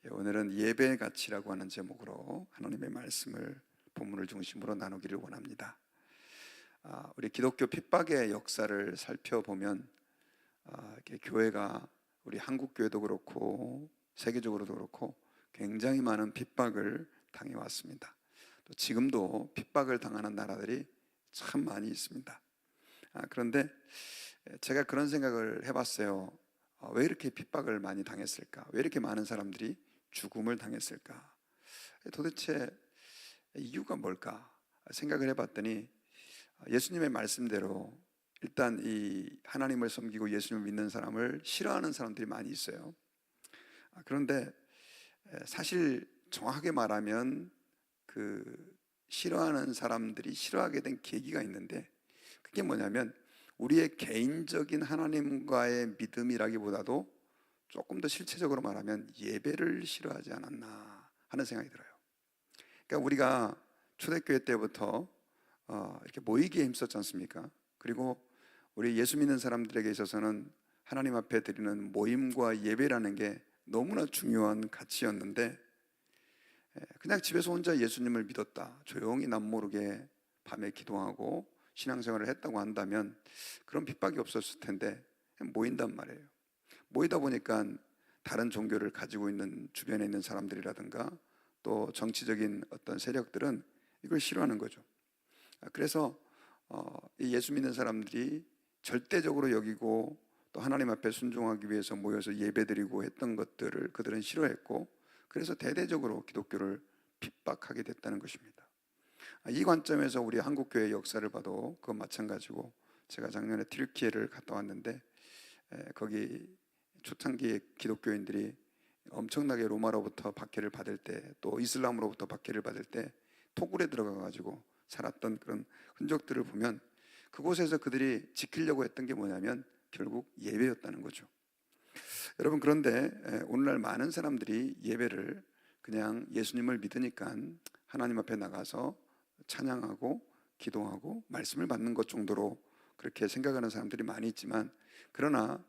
오늘은 예배의 가치라고 하는 제목으로 하나님의 말씀을 본문을 중심으로 나누기를 원합니다. 우리 기독교 핍박의 역사를 살펴보면 이렇게 교회가 우리 한국 교회도 그렇고 세계적으로도 그렇고 굉장히 많은 핍박을 당해왔습니다. 또 지금도 핍박을 당하는 나라들이 참 많이 있습니다. 그런데 제가 그런 생각을 해봤어요. 왜 이렇게 핍박을 많이 당했을까? 왜 이렇게 많은 사람들이 죽음을 당했을까? 도대체 이유가 뭘까? 생각을 해봤더니 예수님의 말씀대로 일단 이 하나님을 섬기고 예수님을 믿는 사람을 싫어하는 사람들이 많이 있어요. 그런데 사실 정확하게 말하면 그 싫어하는 사람들이 싫어하게 된 계기가 있는데, 그게 뭐냐면 우리의 개인적인 하나님과의 믿음이라기보다도 조금 더 실체적으로 말하면 예배를 싫어하지 않았나 하는 생각이 들어요. 그러니까 우리가 초대교회 때부터 이렇게 모이기에 힘썼지 않습니까? 그리고 우리 예수 믿는 사람들에게 있어서는 하나님 앞에 드리는 모임과 예배라는 게 너무나 중요한 가치였는데, 그냥 집에서 혼자 예수님을 믿었다, 조용히 남모르게 밤에 기도하고 신앙생활을 했다고 한다면 그런 핍박이 없었을 텐데 모인단 말이에요. 모이다 보니까 다른 종교를 가지고 있는 주변에 있는 사람들이라든가 또 정치적인 어떤 세력들은 이걸 싫어하는 거죠. 그래서 이 예수 믿는 사람들이 절대적으로 여기고 또 하나님 앞에 순종하기 위해서 모여서 예배드리고 했던 것들을 그들은 싫어했고, 그래서 대대적으로 기독교를 핍박하게 됐다는 것입니다. 이 관점에서 우리 한국교회의 역사를 봐도 그건 마찬가지고, 제가 작년에 튀르키예를 갔다 왔는데 거기 초창기에 기독교인들이 엄청나게 로마로부터 박해를 받을 때, 또 이슬람으로부터 박해를 받을 때 토굴에 들어가 가지고 살았던 그런 흔적들을 보면 그곳에서 그들이 지키려고 했던 게 뭐냐면 결국 예배였다는 거죠. 여러분, 그런데 오늘날 많은 사람들이 예배를 그냥 예수님을 믿으니까 하나님 앞에 나가서 찬양하고 기도하고 말씀을 받는 것 정도로 그렇게 생각하는 사람들이 많이 있지만, 그러나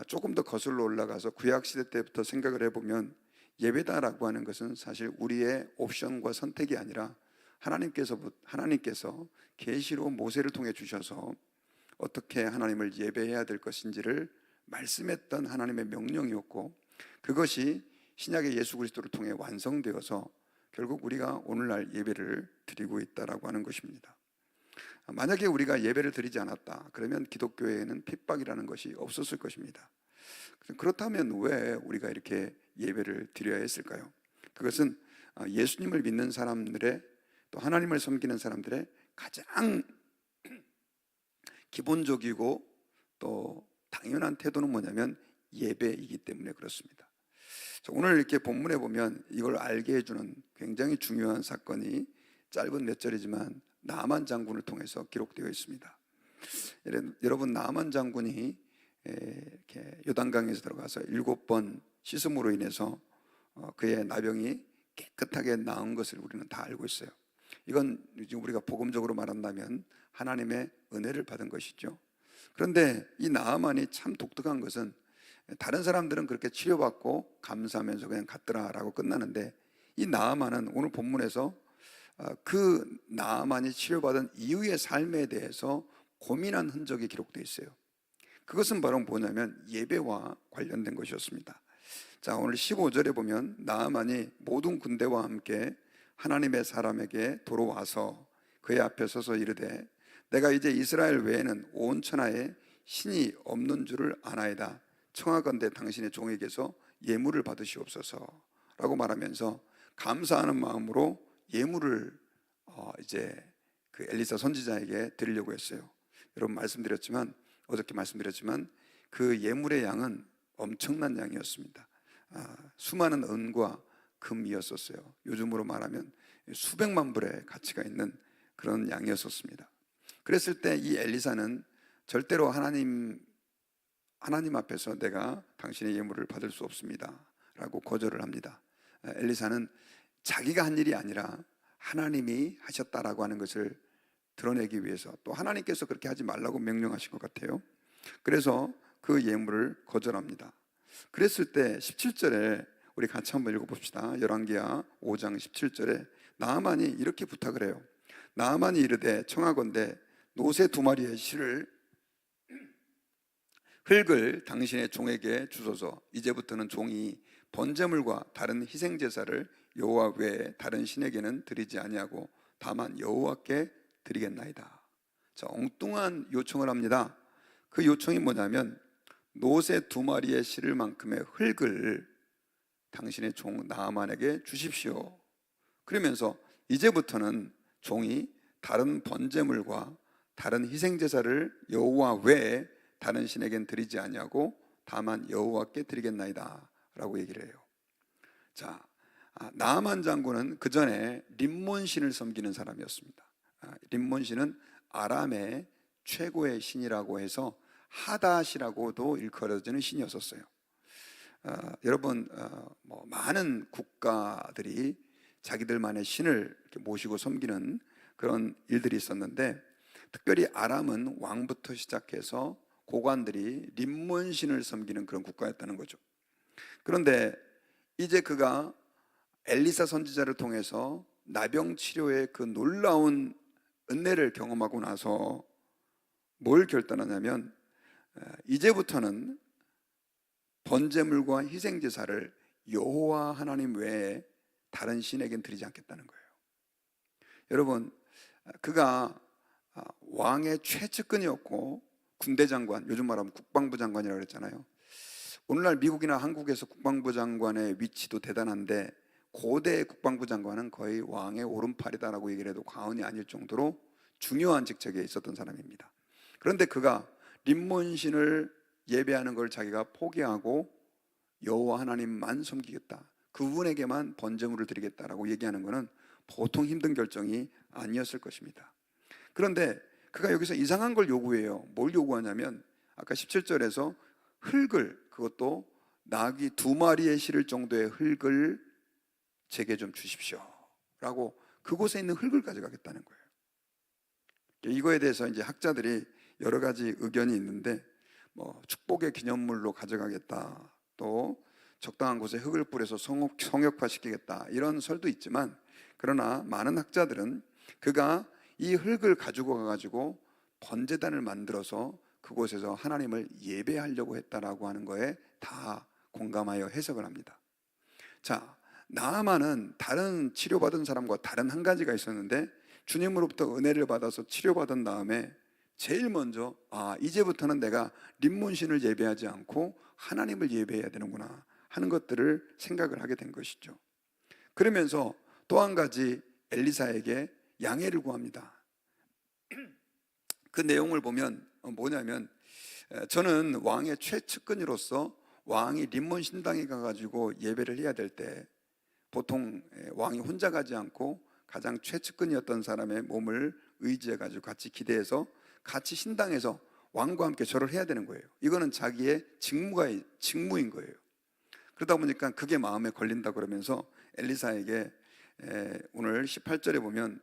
조금 더 거슬러 올라가서 구약시대 때부터 생각을 해보면 예배다라고 하는 것은 사실 우리의 옵션과 선택이 아니라 하나님께서 계시로 모세를 통해 주셔서 어떻게 하나님을 예배해야 될 것인지를 말씀했던 하나님의 명령이었고, 그것이 신약의 예수 그리스도를 통해 완성되어서 결국 우리가 오늘날 예배를 드리고 있다라고 하는 것입니다. 만약에 우리가 예배를 드리지 않았다 그러면 기독교에는 핍박이라는 것이 없었을 것입니다. 그렇다면 왜 우리가 이렇게 예배를 드려야 했을까요? 그것은 예수님을 믿는 사람들의, 또 하나님을 섬기는 사람들의 가장 기본적이고 또 당연한 태도는 뭐냐면 예배이기 때문에 그렇습니다. 오늘 이렇게 본문에 보면 이걸 알게 해주는 굉장히 중요한 사건이 짧은 몇 절이지만 나만 장군을 통해서 기록되어 있습니다. 여러분, 나만 장군이 이렇게 요단강에서 들어가서 7번 씻음으로 인해서 그의 나병이 깨끗하게 나은 것을 우리는 다 알고 있어요. 이건 지금 우리가 복음적으로 말한다면 하나님의 은혜를 받은 것이죠. 그런데 이 나아만이 참 독특한 것은 다른 사람들은 그렇게 치료받고 감사하면서 그냥 갔더라라고 끝나는데, 이 나아만은 오늘 본문에서 그 나아만이 치료받은 이후의 삶에 대해서 고민한 흔적이 기록되어 있어요. 그것은 바로 뭐냐면 예배와 관련된 것이었습니다. 자, 오늘 15절에 보면 나아만이 모든 군대와 함께 하나님의 사람에게 돌아와서 그의 앞에 서서 이르되 내가 이제 이스라엘 외에는 온 천하에 신이 없는 줄을 아나이다. 청하건대 당신의 종에게서 예물을 받으시옵소서 라고 말하면서 감사하는 마음으로 예물을 이제 그 엘리사 선지자에게 드리려고 했어요. 여러분, 어저께 말씀드렸지만 그 예물의 양은 엄청난 양이었습니다. 수많은 은과 금이었었어요. 요즘으로 말하면 수백만 불의 가치가 있는 그런 양이었었습니다. 그랬을 때 이 엘리사는 절대로 하나님 앞에서 내가 당신의 예물을 받을 수 없습니다 라고 거절을 합니다. 엘리사는 자기가 한 일이 아니라 하나님이 하셨다라고 하는 것을 드러내기 위해서, 또 하나님께서 그렇게 하지 말라고 명령하신 것 같아요. 그래서 그 예물을 거절합니다. 그랬을 때 17절에 우리 같이 한번 읽어봅시다. 열왕기하 5장 17절에 나아만이 이렇게 부탁을 해요. 나아만이 이르되 청하건대 노새 2마리의 흙을 당신의 종에게 주소서. 이제부터는 종이 번제물과 다른 희생제사를 여호와 외에 다른 신에게는 드리지 아니하고 다만 여호와께 드리겠나이다. 자, 엉뚱한 요청을 합니다. 그 요청이 뭐냐면 노새 2마리의 실을만큼의 흙을 당신의 종 나아만에게 주십시오. 그러면서 이제부터는 종이 다른 번제물과 다른 희생제사를 여호와 외에 다른 신에겐 드리지 아니하고 다만 여호와께 드리겠나이다 라고 얘기를 해요. 자, 나아만 장군은 그 전에 림몬 신을 섬기는 사람이었습니다. 림몬 신은 아람의 최고의 신이라고 해서 하닷이라고도 일컬어지는 신이었었어요. 여러분, 많은 국가들이 자기들만의 신을 이렇게 모시고 섬기는 그런 일들이 있었는데, 특별히 아람은 왕부터 시작해서 고관들이 림몬 신을 섬기는 그런 국가였다는 거죠. 그런데 이제 그가 엘리사 선지자를 통해서 나병 치료의 그 놀라운 은혜를 경험하고 나서 뭘 결단하냐면 이제부터는 번제물과 희생제사를 여호와 하나님 외에 다른 신에겐 드리지 않겠다는 거예요. 여러분, 그가 왕의 최측근이었고 군대 장관, 요즘 말하면 국방부 장관이라고 그랬잖아요. 오늘날 미국이나 한국에서 국방부 장관의 위치도 대단한데 고대 국방부 장관은 거의 왕의 오른팔이다라고 얘기를 해도 과언이 아닐 정도로 중요한 직책에 있었던 사람입니다. 그런데 그가 림몬신을 예배하는 걸 자기가 포기하고 여호와 하나님만 섬기겠다, 그분에게만 번제물을 드리겠다라고 얘기하는 것은 보통 힘든 결정이 아니었을 것입니다. 그런데 그가 여기서 이상한 걸 요구해요. 뭘 요구하냐면 아까 17절에서 흙을, 그것도 나귀 2마리에 실을 정도의 흙을 제게 좀 주십시오 라고 그곳에 있는 흙을 가져가겠다는 거예요. 이거에 대해서 이제 학자들이 여러 가지 의견이 있는데, 축복의 기념물로 가져가겠다, 또 적당한 곳에 흙을 뿌려서 성역화시키겠다, 이런 설도 있지만, 그러나 많은 학자들은 그가 이 흙을 가지고 가가지고 번제단을 만들어서 그곳에서 하나님을 예배하려고 했다라고 하는 거에 다 공감하여 해석을 합니다. 자, 나아만은 다른 치료받은 사람과 다른 한 가지가 있었는데, 주님으로부터 은혜를 받아서 치료받은 다음에 제일 먼저 이제부터는 내가 림몬신을 예배하지 않고 하나님을 예배해야 되는구나 하는 것들을 생각을 하게 된 것이죠. 그러면서 또 한 가지 엘리사에게 양해를 구합니다. 그 내용을 보면 뭐냐면, 저는 왕의 최측근으로서 왕이 림몬 신당에 가가지고 예배를 해야 될 때 보통 왕이 혼자 가지 않고 가장 최측근이었던 사람의 몸을 의지해가지고 같이 기대해서 같이 신당에서 왕과 함께 절을 해야 되는 거예요. 이거는 자기의 직무인 거예요. 그러다 보니까 그게 마음에 걸린다 그러면서 엘리사에게 오늘 18절에 보면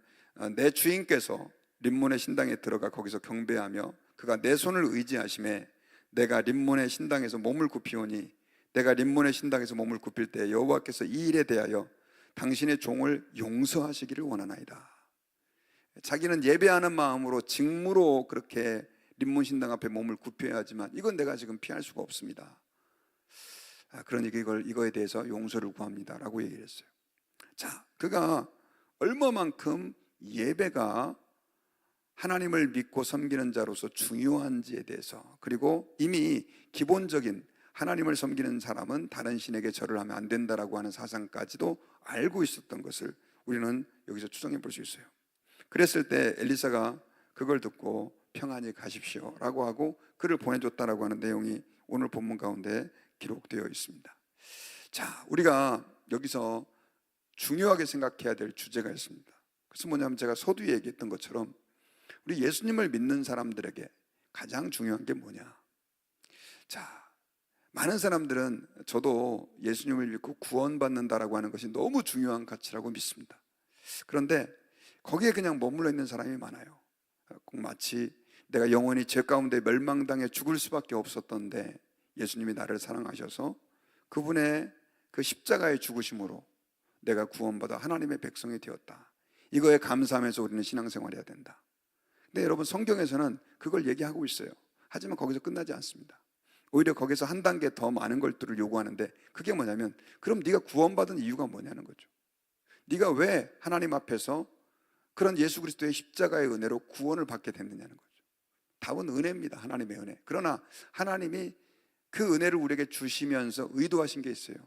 내 주인께서 림몬의 신당에 들어가 거기서 경배하며 그가 내 손을 의지하심에 내가 림몬의 신당에서 몸을 굽히오니 내가 림몬의 신당에서 몸을 굽힐 때 여호와께서 이 일에 대하여 당신의 종을 용서하시기를 원하나이다. 자기는 예배하는 마음으로 직무로 그렇게 림몬 신당 앞에 몸을 굽혀야 하지만 이건 내가 지금 피할 수가 없습니다. 그러니까 이거에 대해서 용서를 구합니다 라고 얘기를 했어요. 자, 그가 얼마만큼 예배가 하나님을 믿고 섬기는 자로서 중요한지에 대해서, 그리고 이미 기본적인 하나님을 섬기는 사람은 다른 신에게 절을 하면 안 된다라고 하는 사상까지도 알고 있었던 것을 우리는 여기서 추정해 볼 수 있어요. 그랬을 때 엘리사가 그걸 듣고 평안히 가십시오 라고 하고 그를 보내줬다라고 하는 내용이 오늘 본문 가운데 기록되어 있습니다. 자, 우리가 여기서 중요하게 생각해야 될 주제가 있습니다. 그래서 뭐냐면 제가 서두에 얘기했던 것처럼 우리 예수님을 믿는 사람들에게 가장 중요한 게 뭐냐. 자, 많은 사람들은 저도 예수님을 믿고 구원받는다라고 하는 것이 너무 중요한 가치라고 믿습니다. 그런데 거기에 그냥 머물러 있는 사람이 많아요. 꼭 마치 내가 영원히 죄 가운데 멸망당해 죽을 수밖에 없었던데 예수님이 나를 사랑하셔서 그분의 그 십자가의 죽으심으로 내가 구원받아 하나님의 백성이 되었다. 이거에 감사하면서 우리는 신앙생활해야 된다. 근데 여러분, 성경에서는 그걸 얘기하고 있어요. 하지만 거기서 끝나지 않습니다. 오히려 거기서 한 단계 더 많은 것들을 요구하는데, 그게 뭐냐면, 그럼 네가 구원받은 이유가 뭐냐는 거죠. 네가 왜 하나님 앞에서 그런 예수 그리스도의 십자가의 은혜로 구원을 받게 됐느냐는 거죠. 답은 은혜입니다. 하나님의 은혜. 그러나 하나님이 그 은혜를 우리에게 주시면서 의도하신 게 있어요.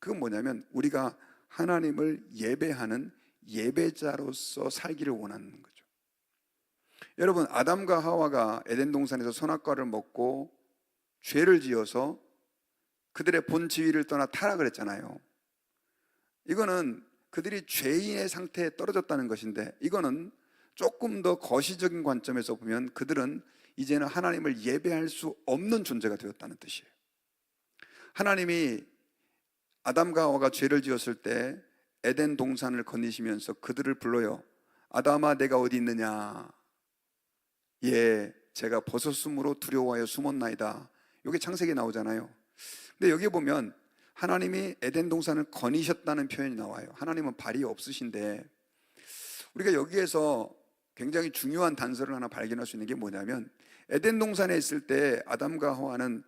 그건 뭐냐면, 우리가 하나님을 예배하는 예배자로서 살기를 원하는 거죠. 여러분, 아담과 하와가 에덴 동산에서 선악과를 먹고 죄를 지어서 그들의 본 지위를 떠나 타락을 했잖아요. 이거는 그들이 죄인의 상태에 떨어졌다는 것인데, 이거는 조금 더 거시적인 관점에서 보면 그들은 이제는 하나님을 예배할 수 없는 존재가 되었다는 뜻이에요. 하나님이 아담과 하와가 죄를 지었을 때 에덴 동산을 거니시면서 그들을 불러요. 아담아, 내가 어디 있느냐? 예, 제가 버섯숨으로 두려워하여 숨었나이다. 이게 창세기에 나오잖아요. 근데 여기 보면 하나님이 에덴 동산을 거니셨다는 표현이 나와요. 하나님은 발이 없으신데, 우리가 여기에서 굉장히 중요한 단서를 하나 발견할 수 있는 게 뭐냐면, 에덴 동산에 있을 때 아담과 하와는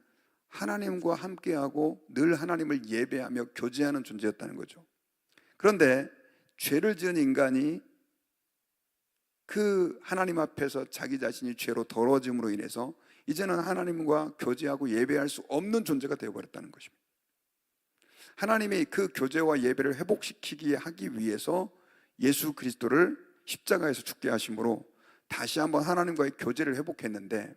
하나님과 함께하고 늘 하나님을 예배하며 교제하는 존재였다는 거죠. 그런데 죄를 지은 인간이 그 하나님 앞에서 자기 자신이 죄로 더러워짐으로 인해서 이제는 하나님과 교제하고 예배할 수 없는 존재가 되어버렸다는 것입니다. 하나님이 그 교제와 예배를 회복시키게 하기 위해서 예수 그리스도를 십자가에서 죽게 하심으로 다시 한번 하나님과의 교제를 회복했는데,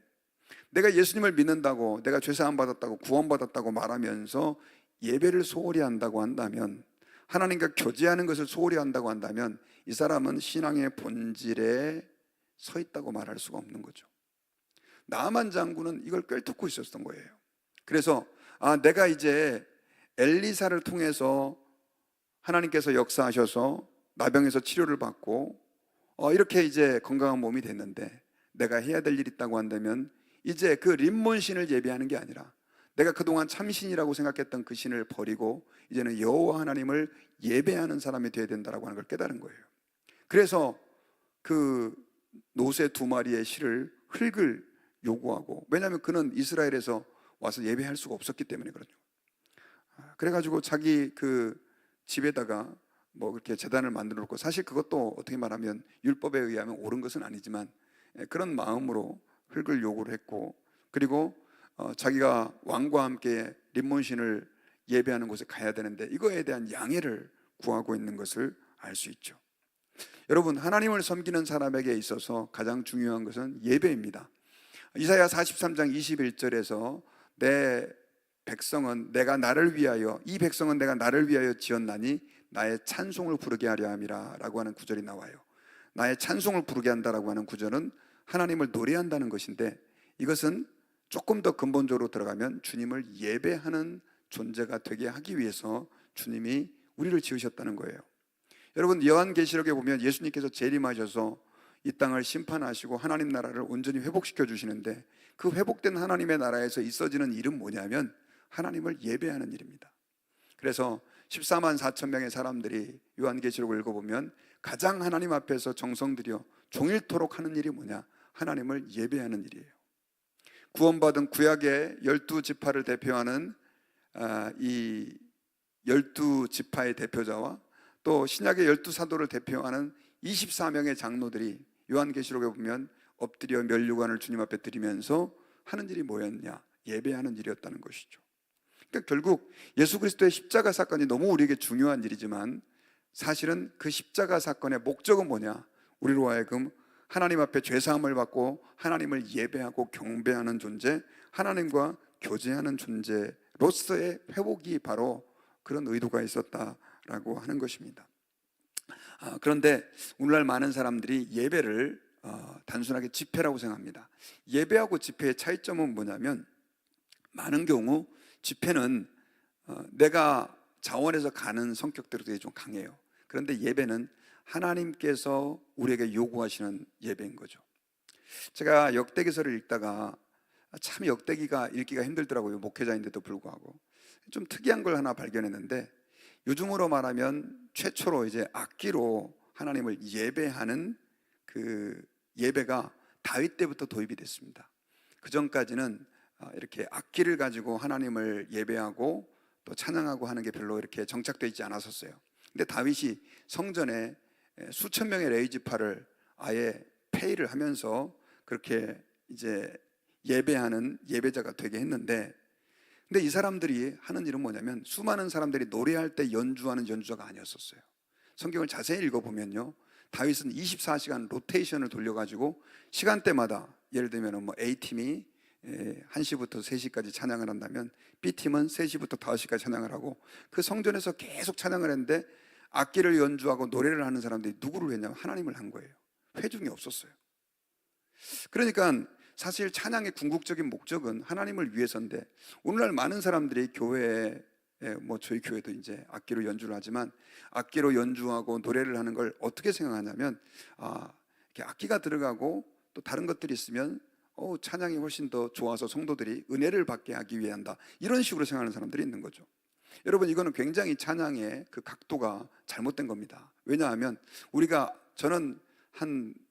내가 예수님을 믿는다고, 내가 죄사함 받았다고, 구원받았다고 말하면서 예배를 소홀히 한다고 한다면, 하나님과 교제하는 것을 소홀히 한다고 한다면, 이 사람은 신앙의 본질에 서 있다고 말할 수가 없는 거죠. 나아만 장군은 이걸 꿰뚫고 있었던 거예요. 그래서 내가 이제 엘리사를 통해서 하나님께서 역사하셔서 나병에서 치료를 받고 이렇게 이제 건강한 몸이 됐는데, 내가 해야 될 일이 있다고 한다면 이제 그 림몬신을 예배하는 게 아니라 내가 그동안 참신이라고 생각했던 그 신을 버리고 이제는 여호와 하나님을 예배하는 사람이 되어야 된다라고 하는 걸 깨달은 거예요. 그래서 그 노새 2마리의 실을 흙을 요구하고, 왜냐하면 그는 이스라엘에서 와서 예배할 수가 없었기 때문에 그렇죠. 그래가지고 자기 그 집에다가 뭐 그렇게 제단을 만들어 놓고, 사실 그것도 어떻게 말하면 율법에 의하면 옳은 것은 아니지만 그런 마음으로 흙을 요구를 했고, 그리고 자기가 왕과 함께 림몬신을 예배하는 곳에 가야 되는데 이거에 대한 양해를 구하고 있는 것을 알 수 있죠. 여러분, 하나님을 섬기는 사람에게 있어서 가장 중요한 것은 예배입니다. 이사야 43장 21절에서 내 백성은 내가 나를 위하여, 이 백성은 내가 나를 위하여 지었나니 나의 찬송을 부르게 하려 함이라 라고 하는 구절이 나와요. 나의 찬송을 부르게 한다라고 하는 구절은 하나님을 노래한다는 것인데, 이것은 조금 더 근본적으로 들어가면 주님을 예배하는 존재가 되게 하기 위해서 주님이 우리를 지으셨다는 거예요. 여러분, 요한계시록에 보면 예수님께서 재림하셔서 이 땅을 심판하시고 하나님 나라를 온전히 회복시켜 주시는데, 그 회복된 하나님의 나라에서 있어지는 일은 뭐냐면 하나님을 예배하는 일입니다. 그래서 14만 4천 명의 사람들이 요한계시록을 읽어보면 가장 하나님 앞에서 정성 들여 종일토록 하는 일이 뭐냐? 하나님을 예배하는 일이에요. 구원받은 구약의 12지파를 대표하는 이 12지파의 대표자와 또 신약의 12사도를 대표하는 24명의 장로들이 요한계시록에 보면 엎드려 면류관을 주님 앞에 드리면서 하는 일이 뭐였냐? 예배하는 일이었다는 것이죠. 그러니까 결국 예수 그리스도의 십자가 사건이 너무 우리에게 중요한 일이지만, 사실은 그 십자가 사건의 목적은 뭐냐? 우리로 하여금 하나님 앞에 죄사함을 받고 하나님을 예배하고 경배하는 존재, 하나님과 교제하는 존재로서의 회복이 바로 그런 의도가 있었다라고 하는 것입니다. 그런데 오늘날 많은 사람들이 예배를 단순하게 집회라고 생각합니다. 예배하고 집회의 차이점은 뭐냐면, 많은 경우 집회는 내가 자원해서 가는 성격대로 되게 좀 강해요. 그런데 예배는 하나님께서 우리에게 요구하시는 예배인 거죠. 제가 역대기서를 읽다가 참 역대기가 읽기가 힘들더라고요. 목회자인데도 불구하고 좀 특이한 걸 하나 발견했는데, 요즘으로 말하면 최초로 이제 악기로 하나님을 예배하는 그 예배가 다윗 때부터 도입이 됐습니다. 그 전까지는 이렇게 악기를 가지고 하나님을 예배하고 또 찬양하고 하는 게 별로 이렇게 정착되어 있지 않았었어요. 근데 다윗이 성전에 수천 명의 레이지파를 아예 폐위를 하면서 그렇게 이제 예배하는 예배자가 되게 했는데, 근데 이 사람들이 하는 일은 뭐냐면 수많은 사람들이 노래할 때 연주하는 연주자가 아니었었어요. 성경을 자세히 읽어보면요, 다윗은 24시간 로테이션을 돌려가지고 시간대마다, 예를 들면 뭐 A팀이 1시부터 3시까지 찬양을 한다면 B팀은 3시부터 5시까지 찬양을 하고, 그 성전에서 계속 찬양을 했는데 악기를 연주하고 노래를 하는 사람들이 누구를 했냐면 하나님을 한 거예요. 회중이 없었어요. 그러니까 사실 찬양의 궁극적인 목적은 하나님을 위해서인데, 오늘날 많은 사람들이 교회에, 뭐 저희 교회도 이제 악기로 연주를 하지만 악기로 연주하고 노래를 하는 걸 어떻게 생각하냐면, 이렇게 악기가 들어가고 또 다른 것들이 있으면 찬양이 훨씬 더 좋아서 성도들이 은혜를 받게 하기 위해 한다, 이런 식으로 생각하는 사람들이 있는 거죠. 여러분, 이거는 굉장히 찬양의 그 각도가 잘못된 겁니다. 왜냐하면 저는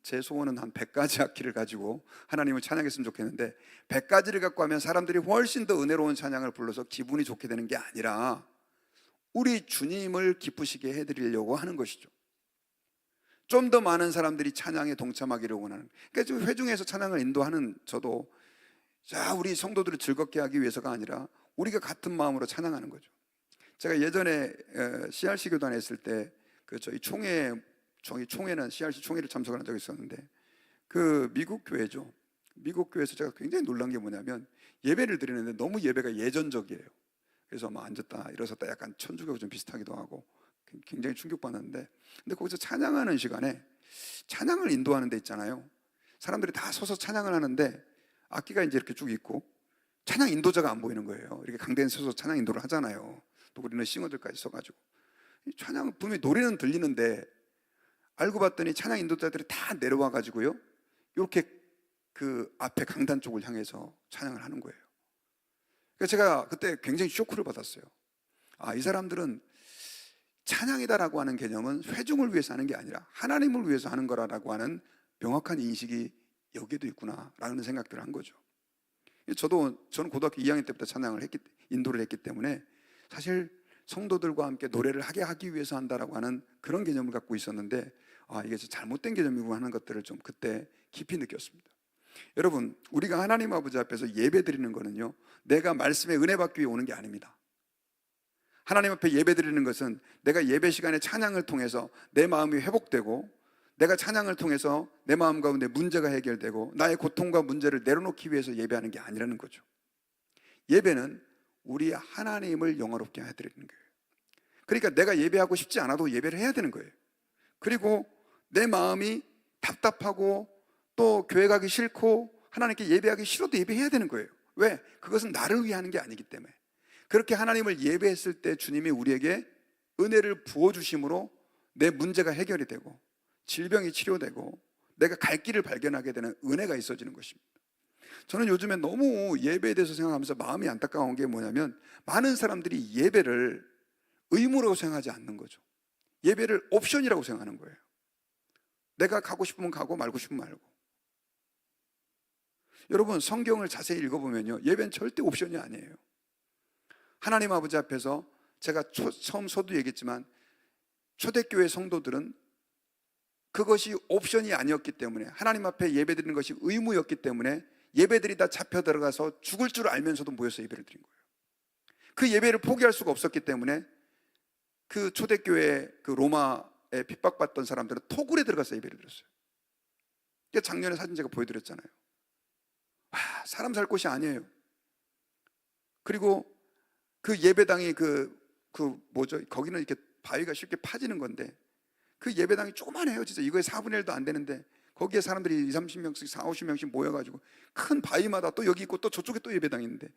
제 소원은 한 100가지 악기를 가지고 하나님을 찬양했으면 좋겠는데, 100가지를 갖고 하면 사람들이 훨씬 더 은혜로운 찬양을 불러서 기분이 좋게 되는 게 아니라 우리 주님을 기쁘시게 해드리려고 하는 것이죠. 좀 더 많은 사람들이 찬양에 동참하기를 원하는, 그러니까 지금 회중에서 찬양을 인도하는 저도 우리 성도들을 즐겁게 하기 위해서가 아니라 우리가 같은 마음으로 찬양하는 거죠. 제가 예전에 CRC 교단에 있을 때 저희 총회는 CRC 총회를 참석을 한 적이 있었는데, 그 미국 교회죠. 미국 교회에서 제가 굉장히 놀란 게 뭐냐면, 예배를 드리는데 너무 예배가 예전적이에요. 그래서 막 앉았다 일어섰다 약간 천주교가 좀 비슷하기도 하고 굉장히 충격받았는데, 근데 거기서 찬양하는 시간에 찬양을 인도하는 데 있잖아요. 사람들이 다 서서 찬양을 하는데 악기가 이제 이렇게 쭉 있고 찬양 인도자가 안 보이는 거예요. 이렇게 강대에 서서 찬양 인도를 하잖아요. 또 우리는 싱어들까지 써가지고 찬양, 분명히 노래는 들리는데 알고 봤더니 찬양 인도자들이 다 내려와 가지고요, 이렇게 그 앞에 강단 쪽을 향해서 찬양을 하는 거예요. 그래서 제가 그때 굉장히 쇼크를 받았어요. 이 사람들은 찬양이다라고 하는 개념은 회중을 위해서 하는 게 아니라 하나님을 위해서 하는 거라고 하는 명확한 인식이 여기에도 있구나라는 생각들을 한 거죠. 저는 고등학교 2학년 때부터 인도를 했기 때문에 사실 성도들과 함께 노래를 하기 위해서 한다라고 하는 그런 개념을 갖고 있었는데, 이게 잘못된 개념이고 하는 것들을 좀 그때 깊이 느꼈습니다. 여러분, 우리가 하나님 아버지 앞에서 예배 드리는 거는요, 내가 말씀에 은혜 받기 위해 오는 게 아닙니다. 하나님 앞에 예배 드리는 것은 내가 예배 시간에 찬양을 통해서 내 마음이 회복되고, 내가 찬양을 통해서 내 마음 가운데 문제가 해결되고 나의 고통과 문제를 내려놓기 위해서 예배하는 게 아니라는 거죠. 예배는 우리 하나님을 영화롭게 해드리는 거예요. 그러니까 내가 예배하고 싶지 않아도 예배를 해야 되는 거예요. 그리고 내 마음이 답답하고 또 교회 가기 싫고 하나님께 예배하기 싫어도 예배해야 되는 거예요. 왜? 그것은 나를 위해 하는 게 아니기 때문에. 그렇게 하나님을 예배했을 때 주님이 우리에게 은혜를 부어주심으로 내 문제가 해결이 되고 질병이 치료되고 내가 갈 길을 발견하게 되는 은혜가 있어지는 것입니다. 저는 요즘에 너무 예배에 대해서 생각하면서 마음이 안타까운 게 뭐냐면, 많은 사람들이 예배를 의무라고 생각하지 않는 거죠. 예배를 옵션이라고 생각하는 거예요. 내가 가고 싶으면 가고 말고 싶으면 말고. 여러분, 성경을 자세히 읽어보면요, 예배는 절대 옵션이 아니에요. 하나님 아버지 앞에서 제가 처음 서두 얘기했지만 초대교회 성도들은 그것이 옵션이 아니었기 때문에, 하나님 앞에 예배드리는 것이 의무였기 때문에 예배드리다 잡혀 들어가서 죽을 줄 알면서도 모여서 예배를 드린 거예요. 그 예배를 포기할 수가 없었기 때문에 그 초대교회 그 로마에 핍박받던 사람들은 토굴에 들어가서 예배를 드렸어요. 작년에 사진 제가 보여드렸잖아요. 사람 살 곳이 아니에요. 그리고 그 예배당이 거기는 이렇게 바위가 쉽게 파지는 건데, 그 예배당이 조그만해요. 진짜 이거의 4분의 1도 안 되는데 거기에 사람들이 30명씩 40-50명씩 모여가지고 큰 바위마다 또 여기 있고 또 저쪽에 또 예배당이 있는데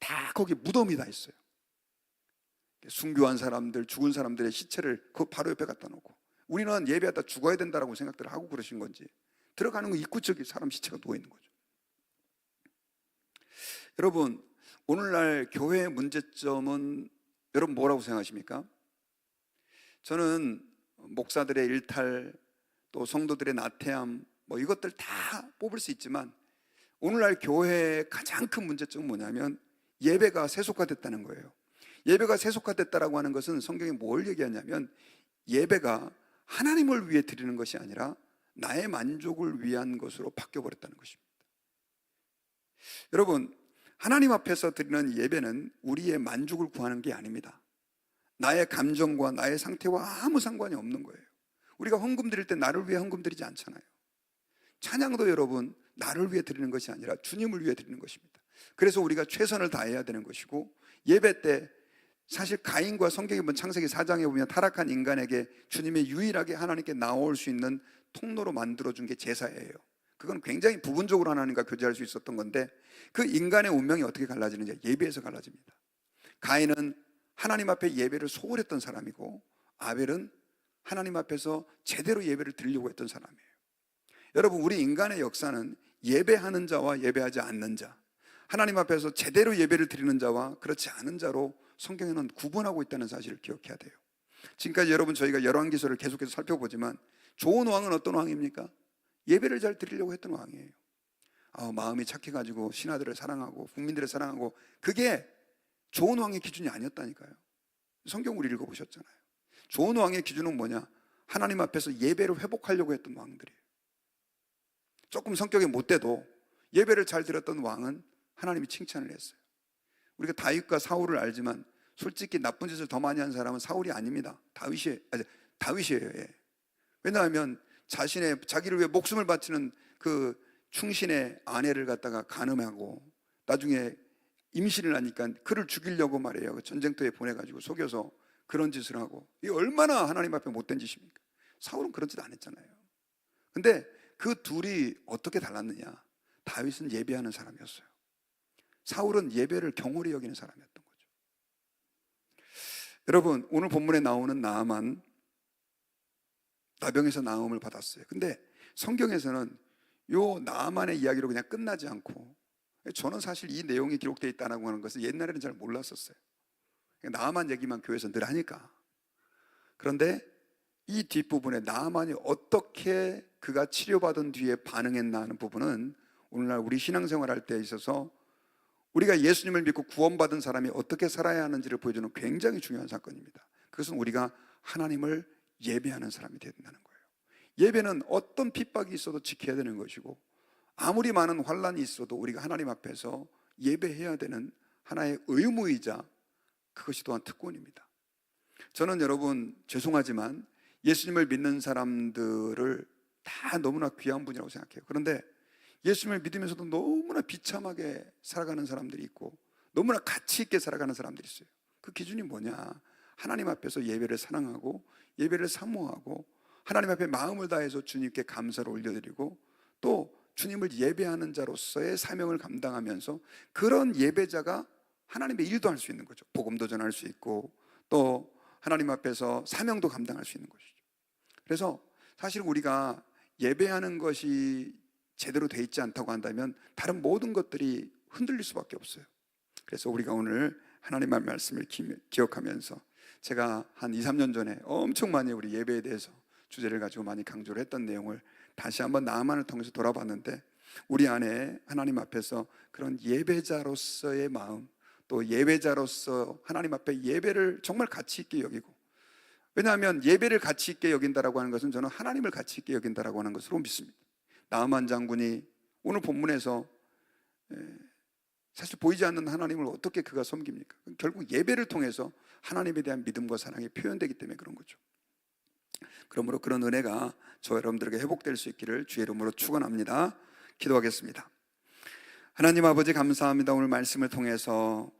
다 거기 무덤이 다 있어요. 순교한 사람들, 죽은 사람들의 시체를 그 바로 옆에 갖다 놓고, 우리는 예배하다 죽어야 된다라고 생각들을 하고 그러신 건지 들어가는 거 입구 쪽에 사람 시체가 누워있는 거죠. 여러분, 오늘날 교회의 문제점은 여러분 뭐라고 생각하십니까? 저는 목사들의 일탈, 또 성도들의 나태함, 이것들 다 뽑을 수 있지만 오늘날 교회의 가장 큰 문제점은 뭐냐면 예배가 세속화됐다는 거예요. 예배가 세속화됐다라고 하는 것은 성경이 뭘 얘기하냐면 예배가 하나님을 위해 드리는 것이 아니라 나의 만족을 위한 것으로 바뀌어버렸다는 것입니다. 여러분, 하나님 앞에서 드리는 예배는 우리의 만족을 구하는 게 아닙니다. 나의 감정과 나의 상태와 아무 상관이 없는 거예요. 우리가 헌금 드릴 때 나를 위해 헌금 드리지 않잖아요. 찬양도 여러분 나를 위해 드리는 것이 아니라 주님을 위해 드리는 것입니다. 그래서 우리가 최선을 다해야 되는 것이고, 예배 때 사실 가인과 성경에 보면 창세기 4장에 보면 타락한 인간에게 주님의 유일하게 하나님께 나올 수 있는 통로로 만들어준 게 제사예요. 그건 굉장히 부분적으로 하나님과 교제할 수 있었던 건데, 그 인간의 운명이 어떻게 갈라지는지 예배에서 갈라집니다. 가인은 하나님 앞에 예배를 소홀했던 사람이고, 아벨은 하나님 앞에서 제대로 예배를 드리려고 했던 사람이에요. 여러분, 우리 인간의 역사는 예배하는 자와 예배하지 않는 자, 하나님 앞에서 제대로 예배를 드리는 자와 그렇지 않은 자로 성경에는 구분하고 있다는 사실을 기억해야 돼요. 지금까지 여러분 저희가 열왕기서를 계속해서 살펴보지만 좋은 왕은 어떤 왕입니까? 예배를 잘 드리려고 했던 왕이에요. 마음이 착해가지고 신하들을 사랑하고 국민들을 사랑하고, 그게 좋은 왕의 기준이 아니었다니까요. 성경 우리 읽어보셨잖아요. 좋은 왕의 기준은 뭐냐? 하나님 앞에서 예배를 회복하려고 했던 왕들이에요. 조금 성격이 못돼도 예배를 잘 드렸던 왕은 하나님이 칭찬을 했어요. 우리가 다윗과 사울을 알지만 솔직히 나쁜 짓을 더 많이 한 사람은 사울이 아닙니다. 다윗이에요. 예. 왜냐하면 자기를 위해 목숨을 바치는 그 충신의 아내를 갖다가 간음하고 나중에 임신을 하니까 그를 죽이려고 말이에요. 전쟁터에 보내가지고 속여서 그런 짓을 하고, 이게 얼마나 하나님 앞에 못된 짓입니까? 사울은 그런 짓 안 했잖아요. 근데 그 둘이 어떻게 달랐느냐? 다윗은 예배하는 사람이었어요. 사울은 예배를 경홀히 여기는 사람이었던 거죠. 여러분, 오늘 본문에 나오는 나아만, 나병에서 나음을 받았어요. 근데 성경에서는 요 나아만의 이야기로 그냥 끝나지 않고, 저는 사실 이 내용이 기록되어 있다고 하는 것을 옛날에는 잘 몰랐었어요. 나아만 얘기만 교회에서 늘 하니까. 그런데 이 뒷부분에 나아만이 어떻게 그가 치료받은 뒤에 반응했나 하는 부분은 오늘날 우리 신앙생활할 때 있어서 우리가 예수님을 믿고 구원받은 사람이 어떻게 살아야 하는지를 보여주는 굉장히 중요한 사건입니다. 그것은 우리가 하나님을 예배하는 사람이 되야 된다는 거예요. 예배는 어떤 핍박이 있어도 지켜야 되는 것이고, 아무리 많은 환란이 있어도 우리가 하나님 앞에서 예배해야 되는 하나의 의무이자 그것이 또한 특권입니다. 저는 여러분 죄송하지만 예수님을 믿는 사람들을 다 너무나 귀한 분이라고 생각해요. 그런데 예수님을 믿으면서도 너무나 비참하게 살아가는 사람들이 있고 너무나 가치 있게 살아가는 사람들이 있어요. 그 기준이 뭐냐? 하나님 앞에서 예배를 사랑하고 예배를 사모하고 하나님 앞에 마음을 다해서 주님께 감사를 올려드리고 또 주님을 예배하는 자로서의 사명을 감당하면서 그런 예배자가 하나님의 일도 할 수 있는 거죠. 복음도 전할 수 있고 또 하나님 앞에서 사명도 감당할 수 있는 것이죠. 그래서 사실 우리가 예배하는 것이 제대로 돼 있지 않다고 한다면 다른 모든 것들이 흔들릴 수밖에 없어요. 그래서 우리가 오늘 하나님의 말씀을 기억하면서 제가 한 2, 3년 전에 엄청 많이 우리 예배에 대해서 주제를 가지고 많이 강조를 했던 내용을 다시 한번 나만을 통해서 돌아봤는데, 우리 안에 하나님 앞에서 그런 예배자로서의 마음, 또 예배자로서 하나님 앞에 예배를 정말 가치 있게 여기고, 왜냐하면 예배를 가치 있게 여긴다라고 하는 것은 저는 하나님을 가치 있게 여긴다라고 하는 것으로 믿습니다. 나아만 장군이 오늘 본문에서 사실 보이지 않는 하나님을 어떻게 그가 섬깁니까? 결국 예배를 통해서 하나님에 대한 믿음과 사랑이 표현되기 때문에 그런 거죠. 그러므로 그런 은혜가 저 여러분들에게 회복될 수 있기를 주의 이름으로 축원합니다. 기도하겠습니다. 하나님 아버지 감사합니다. 오늘 말씀을 통해서